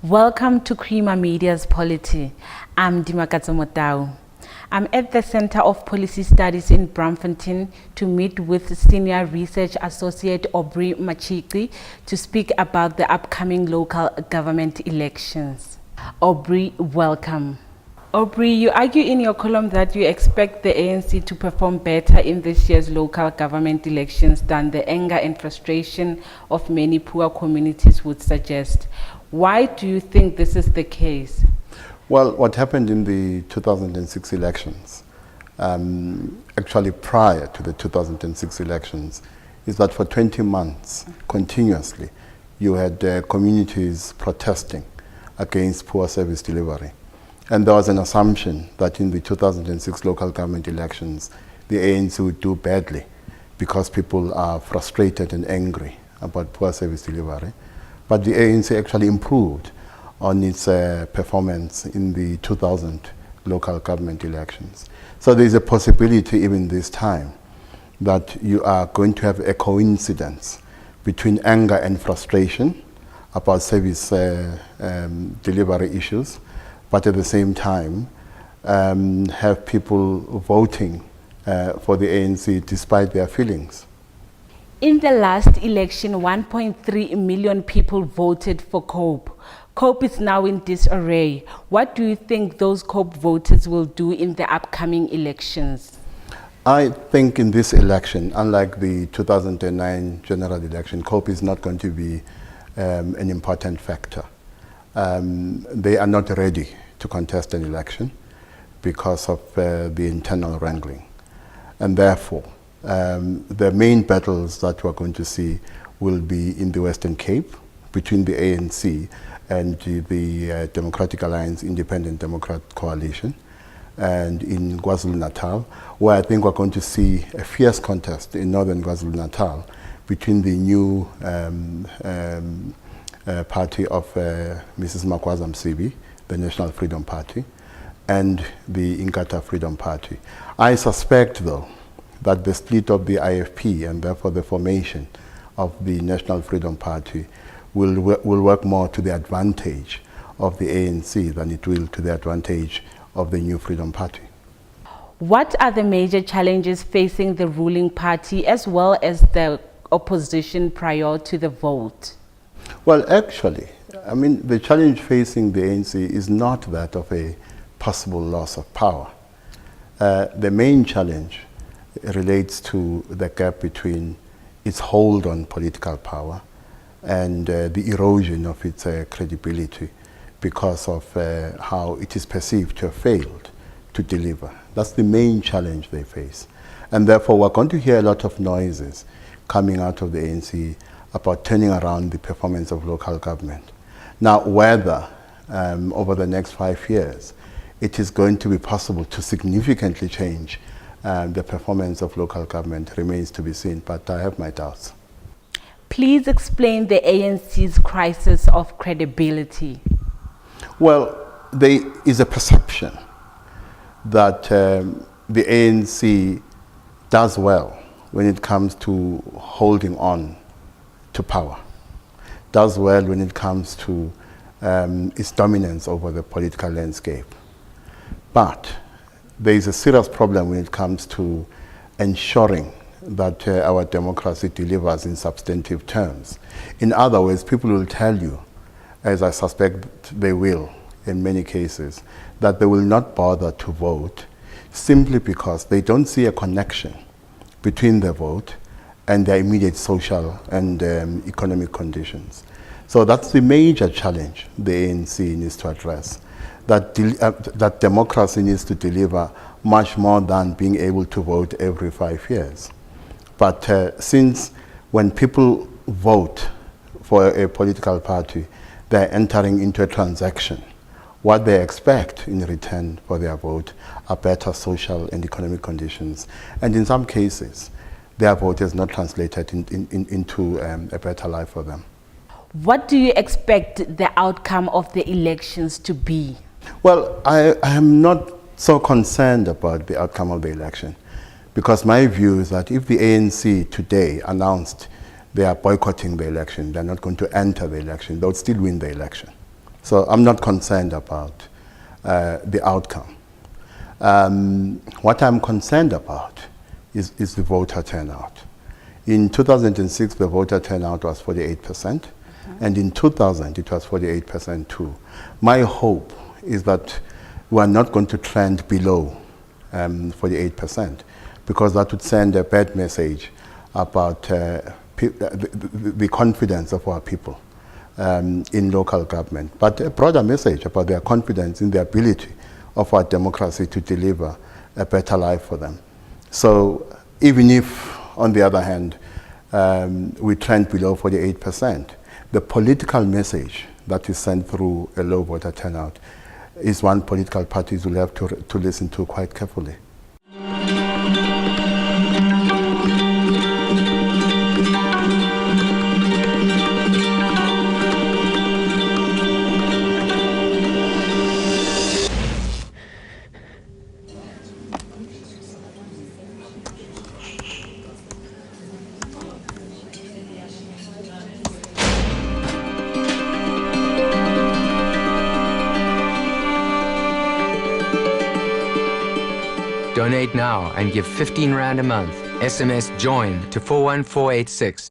Welcome to Creamer Media's Polity. I'm Dimakatso Motau. I'm at the Center of Policy Studies in Braamfontein to meet with Senior Research Associate Aubrey Matshiqi to speak about the upcoming local government elections. Aubrey, welcome. Aubrey, you argue in your column that you expect the ANC to perform better in this year's local government elections than the anger and frustration of many poor communities would suggest. Why do you think this is the case? Well, what happened in the 2006 elections, actually prior to the 2006 elections, is that for 20 months continuously, you had communities protesting against poor service delivery. And there was an assumption that in the 2006 local government elections, the ANC would do badly because people are frustrated and angry about poor service delivery. But the ANC actually improved on its performance in the 2000 local government elections. So there is a possibility even this time that you are going to have a coincidence between anger and frustration about service delivery issues, but at the same time have people voting for the ANC despite their feelings. In the last election, 1.3 million people voted for COPE. COPE is now in disarray. What do you think those COPE voters will do in the upcoming elections? I think in this election, unlike the 2009 general election, COPE is not going to be an important factor. They are not ready to contest an election because of the internal wrangling. And therefore, the main battles that we're going to see will be in the Western Cape between the ANC and the Democratic Alliance Independent Democrat Coalition, and in KwaZulu-Natal, where I think we're going to see a fierce contest in northern KwaZulu-Natal between the new party of Mrs. Magwaza Msibi, the National Freedom Party, and the Inkatha Freedom Party. I suspect, though, that the split of the IFP and therefore the formation of the National Freedom Party will work more to the advantage of the ANC than it will to the advantage of the new Freedom Party. What are the major challenges facing the ruling party as well as the opposition prior to the vote? Well, actually, I mean, the challenge facing the ANC is not that of a possible loss of power. The main challenge relates to the gap between its hold on political power and the erosion of its credibility because of how it is perceived to have failed to deliver. That's the main challenge they face. And therefore, we're going to hear a lot of noises coming out of the ANC about turning around the performance of local government. Now, whether over the next 5 years it is going to be possible to significantly change the performance of local government remains to be seen, but I have my doubts. Please explain the ANC's crisis of credibility. Well, there is a perception that the ANC does well when it comes to holding on to power, does well when it comes to its dominance over the political landscape. But there is a serious problem when it comes to ensuring that our democracy delivers in substantive terms. In other words, people will tell you, as I suspect they will in many cases, that they will not bother to vote simply because they don't see a connection between their vote and their immediate social and economic conditions. So that's the major challenge the ANC needs to address. That democracy needs to deliver much more than being able to vote every 5 years. But since when people vote for a political party, they're entering into a transaction. What they expect in return for their vote are better social and economic conditions. And in some cases, their vote is not translated into a better life for them. What do you expect the outcome of the elections to be? Well, I am not so concerned about the outcome of the election because my view is that if the ANC today announced they are boycotting the election, they're not going to enter the election, they would still win the election. So I'm not concerned about the outcome. What I'm concerned about is the voter turnout. In 2006, the voter turnout was 48%, and in 2000, it was 48% too. My hope is that we are not going to trend below 48%, because that would send a bad message about the confidence of our people in local government, but a broader message about their confidence in the ability of our democracy to deliver a better life for them. So even if, on the other hand, we trend below 48%, the political message that is sent through a low voter turnout is one political parties will have to listen to quite carefully. Donate now and give 15 Rand a month. SMS JOIN to 41486.